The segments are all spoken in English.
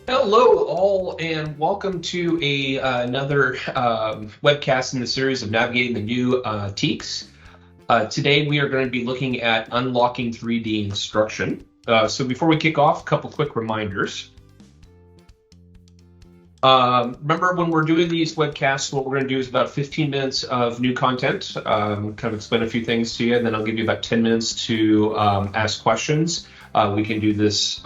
Hello, all, and welcome to another webcast in the series of navigating the new TEKS. Today, we are going to be looking at unlocking 3D instruction. So before we kick off, a couple quick reminders. Remember, when we're doing these webcasts, what we're going to do is about 15 minutes of new content, kind of explain a few things to you, and then I'll give you about 10 minutes to ask questions. We can do this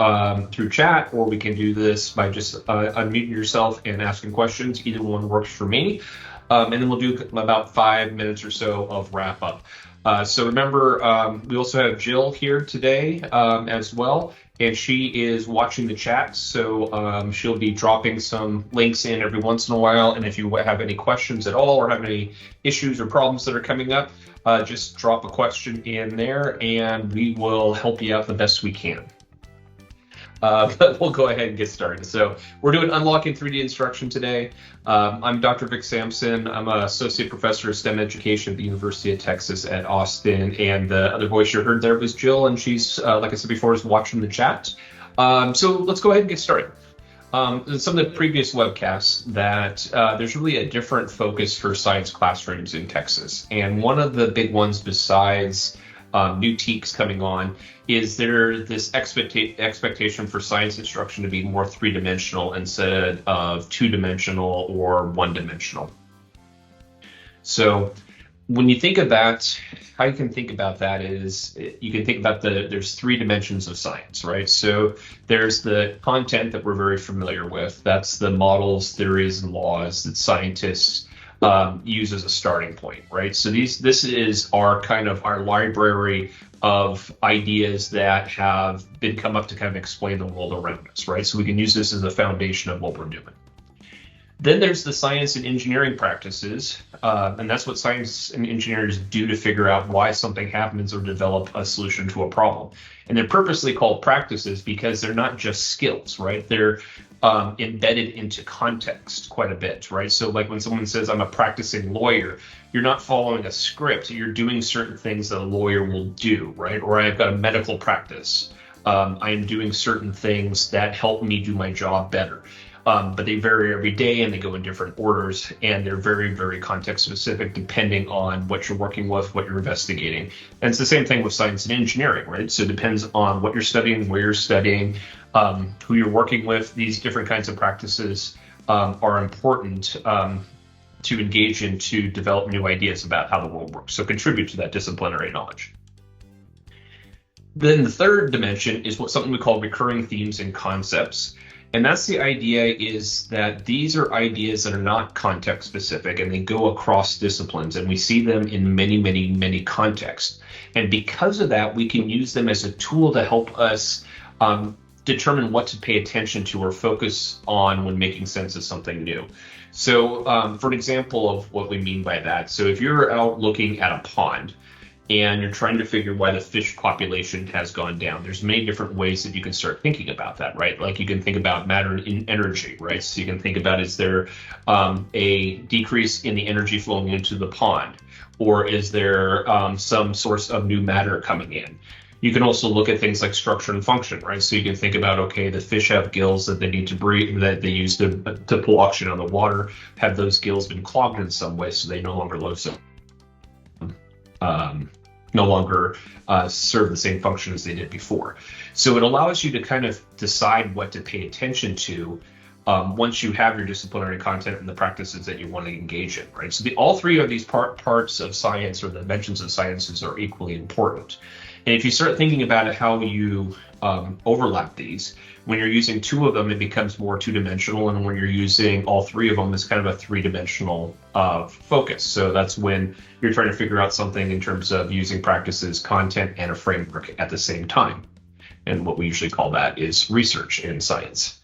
through chat, or we can do this by just unmuting yourself and asking questions. Either one works for me. And then we'll do about 5 minutes or so of wrap up. So remember, we also have Jill here today as well, and she is watching the chat. So she'll be dropping some links in every once in a while. And if you have any questions at all or have any issues or problems that are coming up, just drop a question in there and we will help you out the best we can. But we'll go ahead and get started. So we're doing Unlocking 3D Instruction today. I'm Dr. Vic Sampson. I'm an associate professor of STEM education at the University of Texas at Austin. And the other voice you heard there was Jill, and she's, like I said before, is watching the chat. So let's go ahead and get started. In some of the previous webcasts that there's really a different focus for science classrooms in Texas. And one of the big ones besides new TEKS coming on is there this expectation for science instruction to be more three-dimensional instead of two-dimensional or one-dimensional. So when you think about how you can think about that is you can think about there's three dimensions of science, right? So there's the content that we're very familiar with. That's the models, theories, and laws that scientists use as a starting point, right? So this is our kind of our library of ideas that have been come up to kind of explain the world around us, right? So we can use this as the foundation of what we're doing. Then there's the science and engineering practices, and that's what science and engineers do to figure out why something happens or develop a solution to a problem. And they're purposely called practices because they're not just skills, right? They're embedded into context quite a bit, right? So like when someone says, I'm a practicing lawyer, you're not following a script. You're doing certain things that a lawyer will do, right? Or I've got a medical practice. I am doing certain things that help me do my job better. But they vary every day and they go in different orders, and they're very, very context specific depending on what you're working with, what you're investigating. And it's the same thing with science and engineering, right? So it depends on what you're studying, where you're studying, who you're working with. These different kinds of practices are important to engage in to develop new ideas about how the world works. So contribute to that disciplinary knowledge. Then the third dimension is something we call recurring themes and concepts. And that's the idea is that these are ideas that are not context specific and they go across disciplines, and we see them in many, many, many contexts. And because of that, we can use them as a tool to help us determine what to pay attention to or focus on when making sense of something new. So for an example of what we mean by that, so if you're out looking at a pond, and you're trying to figure why the fish population has gone down, there's many different ways that you can start thinking about that, right? Like you can think about matter in energy, right? So you can think about, is there a decrease in the energy flowing into the pond? Or is there some source of new matter coming in? You can also look at things like structure and function, right? So you can think about, okay, the fish have gills that they need to breathe, that they use to pull oxygen out of the water. Have those gills been clogged in some way so they no longer serve the same function as they did before? So it allows you to kind of decide what to pay attention to once you have your disciplinary content and the practices that you want to engage in, right? So all three of these parts of science, or the dimensions of sciences, are equally important. And if you start thinking about it, how you overlap these, when you're using two of them, it becomes more two-dimensional. And when you're using all three of them, it's kind of a three-dimensional focus. So that's when you're trying to figure out something in terms of using practices, content, and a framework at the same time. And what we usually call that is research in science.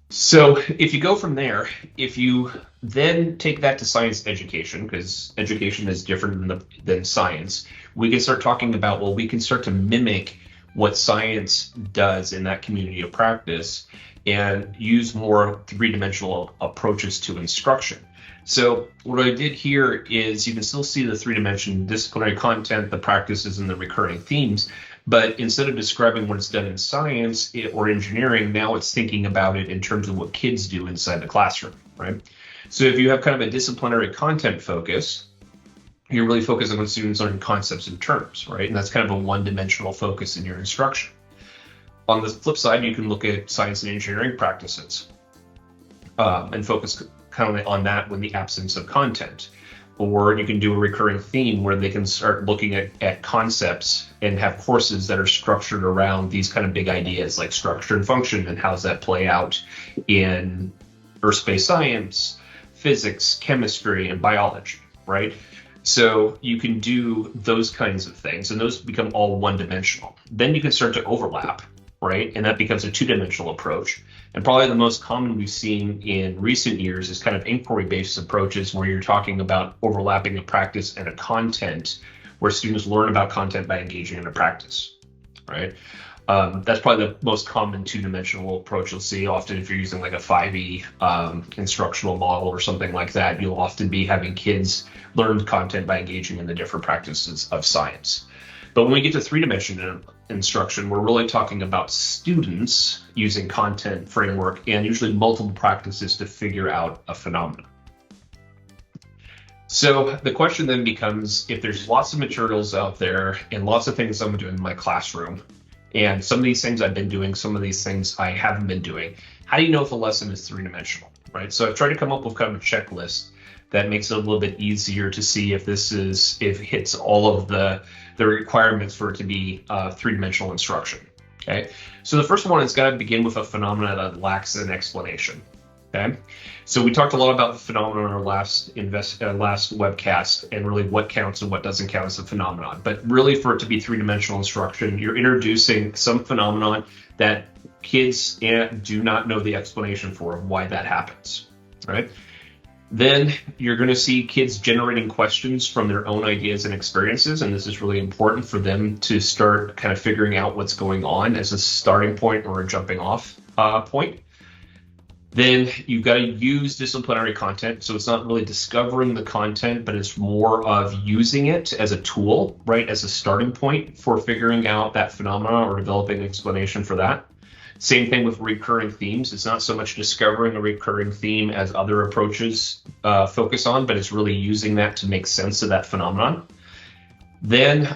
So if you go from there, if you then take that to science education, because education is different than science, we can start talking about, well, we can start to mimic what science does in that community of practice and use more three-dimensional approaches to instruction. So what I did here is you can still see the three-dimension disciplinary content, the practices, and the recurring themes. But instead of describing what it's done in science or engineering, now it's thinking about it in terms of what kids do inside the classroom, right? So if you have kind of a disciplinary content focus, you're really focusing on students learning concepts and terms, right? And that's kind of a one-dimensional focus in your instruction. On the flip side, you can look at science and engineering practices and focus kind of on that with the absence of content. Or you can do a recurring theme where they can start looking at concepts and have courses that are structured around these kind of big ideas like structure and function and how does that play out in earth-space science, physics, chemistry, and biology, right? So you can do those kinds of things, and those become all one-dimensional. Then you can start to overlap, right? And that becomes a two-dimensional approach. And probably the most common we've seen in recent years is kind of inquiry-based approaches where you're talking about overlapping a practice and a content where students learn about content by engaging in a practice, right? That's probably the most common two-dimensional approach you'll see. Often if you're using like a 5E instructional model or something like that, you'll often be having kids learn content by engaging in the different practices of science. But when we get to three-dimensional instruction, we're really talking about students using content framework and usually multiple practices to figure out a phenomenon. So the question then becomes, if there's lots of materials out there and lots of things I'm doing in my classroom, and some of these things I've been doing, some of these things I haven't been doing, how do you know if a lesson is three-dimensional, right? So I've tried to come up with kind of a checklist that makes it a little bit easier to see if if it hits all of the requirements for it to be three-dimensional instruction, okay? So the first one is got to begin with a phenomenon that lacks an explanation, okay? So we talked a lot about the phenomenon in our last webcast and really what counts and what doesn't count as a phenomenon. But really for it to be three-dimensional instruction, you're introducing some phenomenon that kids do not know the explanation for why that happens, right? Then you're going to see kids generating questions from their own ideas and experiences, and this is really important for them to start kind of figuring out what's going on as a starting point or a jumping off point. Then you've got to use disciplinary content, so it's not really discovering the content, but it's more of using it as a tool, right, as a starting point for figuring out that phenomena or developing an explanation for that. Same thing with recurring themes. It's not so much discovering a recurring theme as other approaches focus on, but it's really using that to make sense of that phenomenon. Then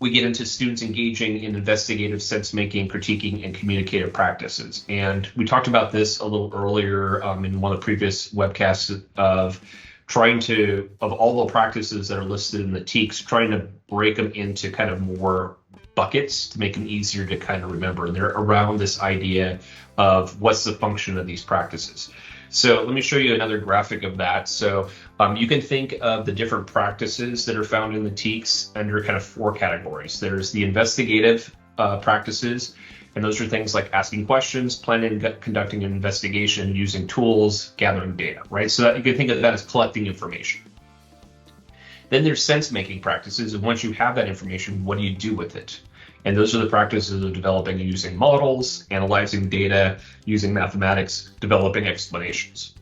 we get into students engaging in investigative sense-making, critiquing, and communicative practices. And we talked about this a little earlier in one of the previous webcasts of trying to, of all the practices that are listed in the TEKS, trying to break them into kind of more buckets to make them easier to kind of remember. And they're around this idea of what's the function of these practices. So let me show you another graphic of that. So you can think of the different practices that are found in the TEKS under kind of four categories. There's the investigative practices, and those are things like asking questions, planning and conducting an investigation, using tools, gathering data, right? So that, you can think of that as collecting information. Then there's sense-making practices, and once you have that information, what do you do with it? And those are the practices of developing and using models, analyzing data, using mathematics, developing explanations.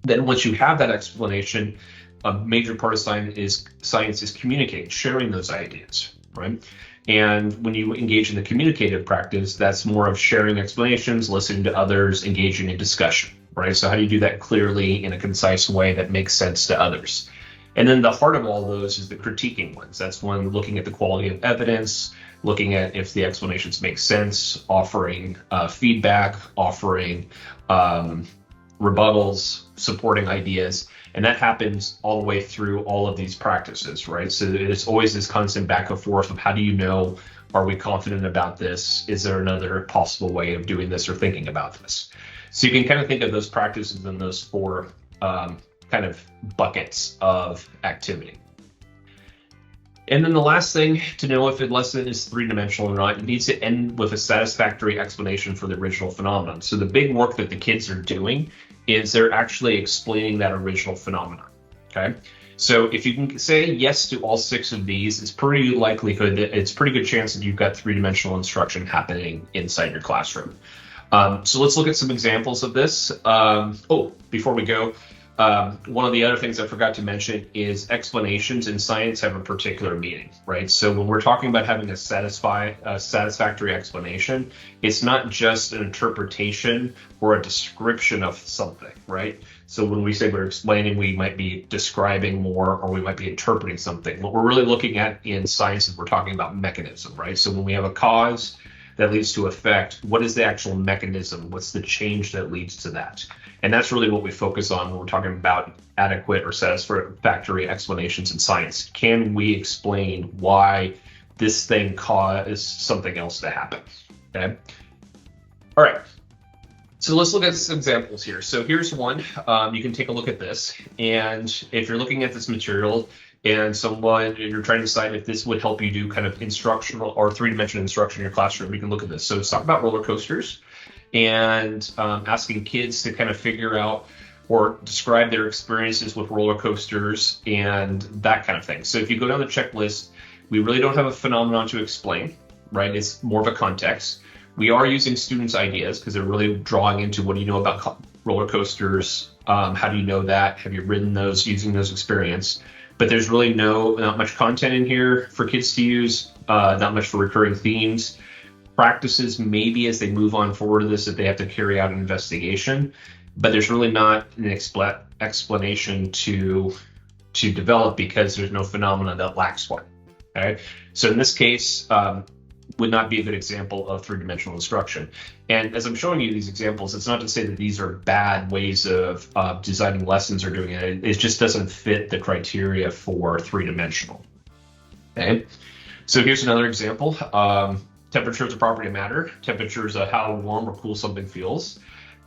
Then once you have that explanation, a major part of science is communicating, sharing those ideas, right? And when you engage in the communicative practice, that's more of sharing explanations, listening to others, engaging in discussion, right? So how do you do that clearly in a concise way that makes sense to others? And then the heart of all those is the critiquing ones. That's when looking at the quality of evidence, looking at if the explanations make sense, offering feedback, offering rebuttals, supporting ideas. And that happens all the way through all of these practices, right? So it's always this constant back and forth of how do you know, are we confident about this? Is there another possible way of doing this or thinking about this? So you can kind of think of those practices in those four kind of buckets of activity. And then the last thing to know if a lesson is three-dimensional or not, it needs to end with a satisfactory explanation for the original phenomenon. So the big work that the kids are doing is they're actually explaining that original phenomenon, okay? So if you can say yes to all six of these, it's pretty good chance that you've got three-dimensional instruction happening inside your classroom. So let's look at some examples of this. Before we go, One of the other things I forgot to mention is explanations in science have a particular meaning, right? So when we're talking about having a satisfactory explanation, it's not just an interpretation or a description of something, right? So when we say we're explaining, we might be describing more, or we might be interpreting something. What we're really looking at in science is we're talking about mechanism, right? So when we have a cause that leads to effect, what is the actual mechanism? What's the change that leads to that? And that's really what we focus on when we're talking about adequate or satisfactory explanations in science. Can we explain why this thing caused something else to happen? Okay. All right. So let's look at some examples here. So here's one. You can take a look at this. And if you're looking at this material and you're trying to decide if this would help you do kind of instructional or three-dimensional instruction in your classroom, you can look at this. So let's talk about roller coasters and asking kids to kind of figure out or describe their experiences with roller coasters and that kind of thing. So if you go down the checklist, we really don't have a phenomenon to explain, right? It's more of a context. We are using students' ideas because they're really drawing into what do you know about roller coasters? How do you know that? Have you ridden those using those experience? But there's really not much content in here for kids to use, not much for recurring themes. Practices maybe as they move on forward to this that they have to carry out an investigation, but there's really not an explanation to develop because there's no phenomena that lacks one. Okay, so in this case, would not be a good example of three-dimensional instruction. And as I'm showing you these examples, it's not to say that these are bad ways of designing lessons or doing it. It just doesn't fit the criteria for three-dimensional. Okay, so here's another example. Temperature is a property of matter. Temperature is how warm or cool something feels.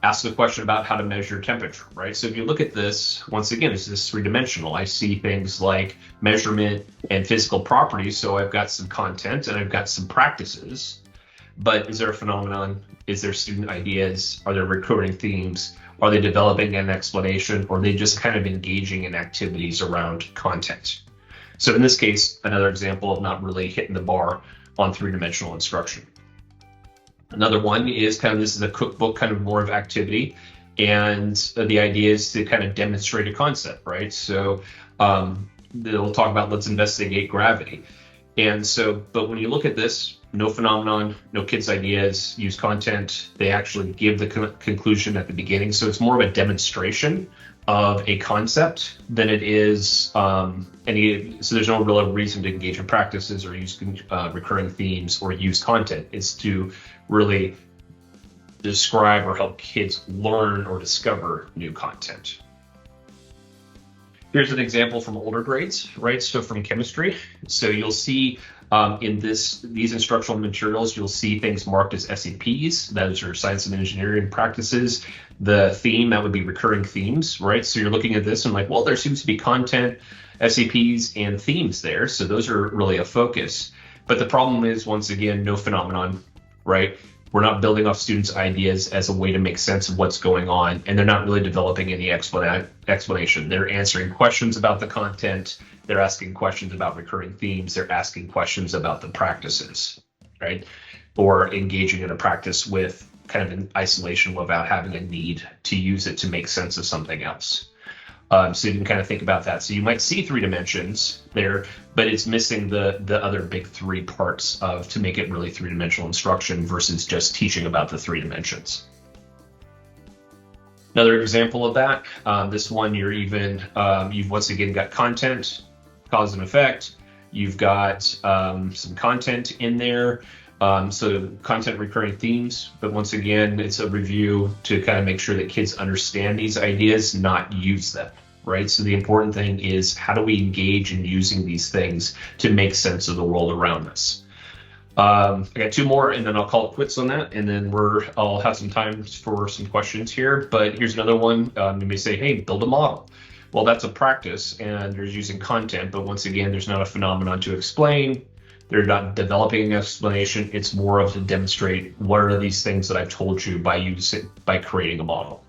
Ask the question about how to measure temperature, right? So if you look at this, once again, this is three-dimensional. I see things like measurement and physical properties. So I've got some content and I've got some practices. But is there a phenomenon? Is there student ideas? Are there recurring themes? Are they developing an explanation? Or are they just kind of engaging in activities around content? So in this case, another example of not really hitting the bar on three-dimensional instruction. Another one is this is a cookbook, kind of more of activity. And the idea is to kind of demonstrate a concept, right? So they'll talk about let's investigate gravity. And so, but when you look at this, no phenomenon, no kids' ideas, use content. They actually give the conclusion at the beginning. So it's more of a demonstration of a concept than it is so there's no real reason to engage in practices or use recurring themes or use content. It's to really describe or help kids learn or discover new content. Here's an example from older grades, right? So from chemistry. So you'll see in these instructional materials, you'll see things marked as SEPs. Those are science and engineering practices. The theme, that would be recurring themes, right? So you're looking at this and like, well, there seems to be content, SEPs, and themes there. So those are really a focus. But the problem is, once again, no phenomenon, right? We're not building off students' ideas as a way to make sense of what's going on, and they're not really developing any explanation. They're answering questions about the content. They're asking questions about recurring themes. They're asking questions about the practices, right? Or engaging in a practice with kind of in isolation without having a need to use it to make sense of something else. So you can kind of think about that. So you might see three dimensions there, but it's missing the other big three parts to make it really three-dimensional instruction versus just teaching about the three dimensions. Another example of that, this one you've once again got content, cause and effect. You've got some content in there. So content, recurring themes, but once again, it's a review to kind of make sure that kids understand these ideas, not use them, right? So the important thing is, how do we engage in using these things to make sense of the world around us? I got two more and then I'll call it quits on that. And then I'll have some time for some questions here, but here's another one. You may say, hey, build a model. Well, that's a practice and they're using content, but once again, there's not a phenomenon to explain. They're not developing an explanation. It's more of to demonstrate what are these things that I've told you by creating a model.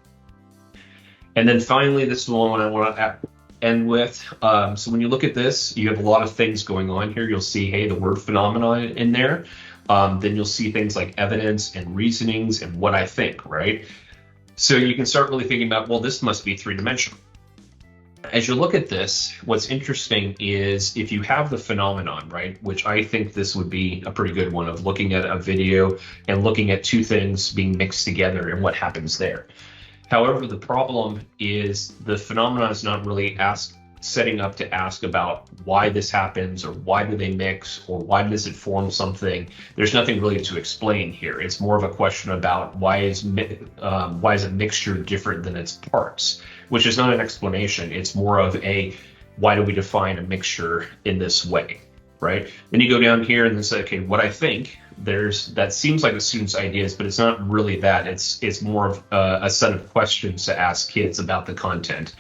And then finally, this is the one I want to end with. So when you look at this, you have a lot of things going on here. You'll see, hey, the word phenomenon in there. Then you'll see things like evidence and reasonings and what I think, right? So you can start really thinking about, well, this must be three-dimensional. as you look at this, what's interesting is if you have the phenomenon, right, which I think this would be a pretty good one of looking at a video and looking at two things being mixed together and what happens there. However, the problem is the phenomenon is not really setting up to ask about why this happens or why do they mix or why does it form something. There's nothing really to explain here. It's more of a question about why is a mixture different than its parts, which is not an explanation. It's more of a why do we define a mixture in this way, right? Then you go down here and then say, okay, what I think that seems like the student's ideas, but it's not really that. It's more of a set of questions to ask kids about the content.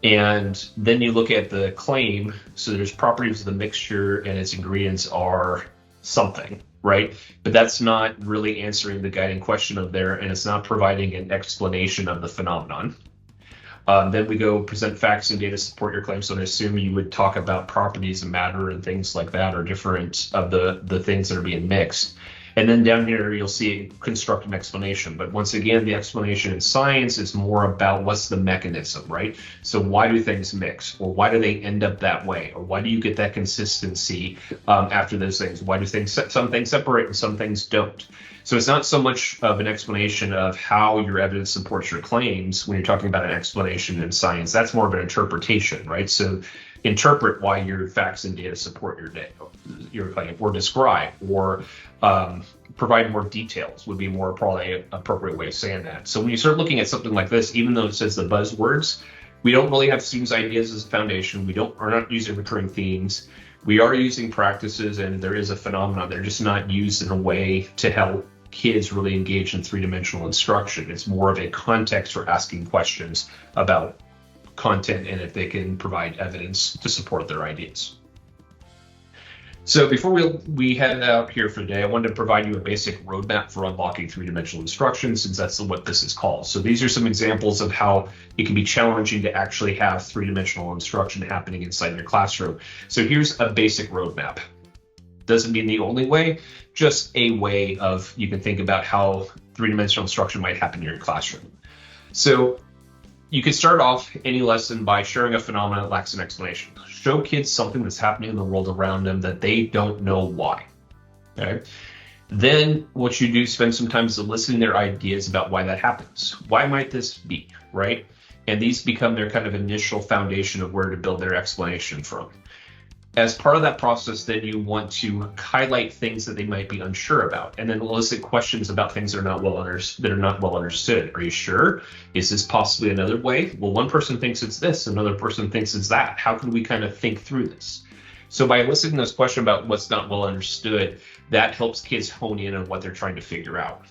And then you look at the claim. So there's properties of the mixture and its ingredients are something, right? But that's not really answering the guiding question of there, and it's not providing an explanation of the phenomenon. Then we go present facts and data to support your claim. So I assume you would talk about properties of matter and things like that, or different of the things that are being mixed. And then down here, you'll see construct an explanation. But once again, the explanation in science is more about what's the mechanism, right? So why do things mix? Or why do they end up that way? Or why do you get that consistency after those things? Why do some things separate and some things don't? So it's not so much of an explanation of how your evidence supports your claims when you're talking about an explanation in science. That's more of an interpretation, right? So interpret why your facts and data support your claim, or describe, or provide more details would be more probably an appropriate way of saying that. So when you start looking at something like this, even though it says the buzzwords, we don't really have students' ideas as a foundation. Are not using recurring themes. We are using practices, and there is a phenomenon. They're just not used in a way to help kids really engage in three-dimensional instruction. It's more of a context for asking questions about content and if they can provide evidence to support their ideas. So before we head out here for today, I wanted to provide you a basic roadmap for unlocking three-dimensional instruction, since that's what this is called. So these are some examples of how it can be challenging to actually have three-dimensional instruction happening inside your classroom. So here's a basic roadmap. Doesn't mean the only way, just a way of you can think about how three-dimensional instruction might happen in your classroom. So you can start off any lesson by sharing a phenomenon that lacks an explanation. Show kids something that's happening in the world around them that they don't know why. Okay. Then what you do, spend some time soliciting their ideas about why that happens. Why might this be, right? And these become their kind of initial foundation of where to build their explanation from. As part of that process, then you want to highlight things that they might be unsure about, and then elicit questions about things that are not well understood. Are you sure? Is this possibly another way? Well, one person thinks it's this, another person thinks it's that. How can we kind of think through this? So by eliciting this question about what's not well understood, that helps kids hone in on what they're trying to figure out.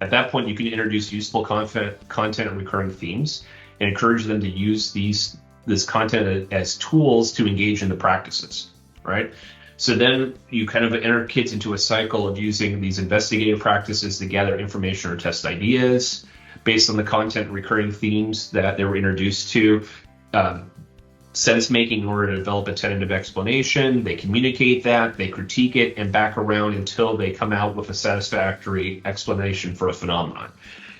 At that point, you can introduce useful content and recurring themes, and encourage them to use this content as tools to engage in the practices, right? So then you kind of enter kids into a cycle of using these investigative practices to gather information or test ideas based on the content and recurring themes that they were introduced to. Sense making in order to develop a tentative explanation. They communicate that, they critique it, and back around until they come out with a satisfactory explanation for a phenomenon.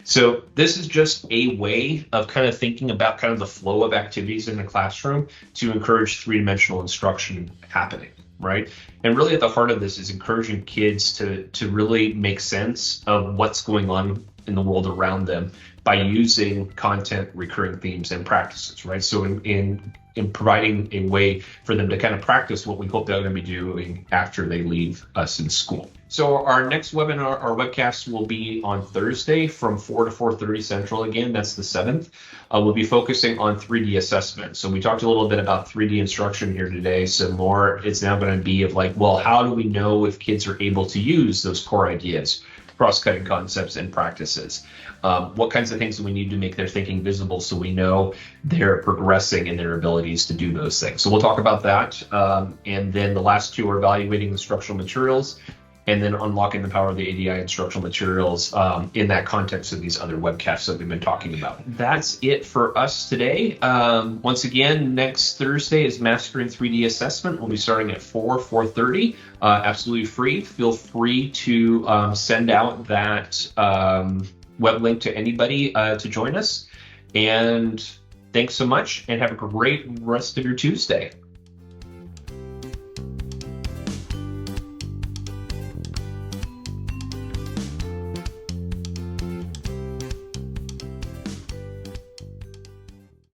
So this is just a way of kind of thinking about kind of the flow of activities in the classroom to encourage three-dimensional instruction happening, right? And really at the heart of this is encouraging kids to really make sense of what's going on in the world around them by using content, recurring themes, and practices, right? So in providing a way for them to kind of practice what we hope they're going to be doing after they leave us in school. So our next webinar, our webcast, will be on Thursday from 4 to 4:30 Central. Again, that's the 7th. We'll be focusing on 3D assessment. So we talked a little bit about 3D instruction here today. So more, it's now going to be of like, well, how do we know if kids are able to use those core ideas, cross-cutting concepts and practices? What kinds of things do we need to make their thinking visible so we know they're progressing in their abilities to do those things? So we'll talk about that. And then the last two are evaluating instructional materials, and then unlocking the power of the ADI instructional materials in that context of these other webcasts that we've been talking about. That's it for us today. Once again, next Thursday is Mastering 3D Assessment. We'll be starting at 4:30, absolutely free. Feel free to send out that web link to anybody to join us. And Thanks so much, and have a great rest of your Tuesday.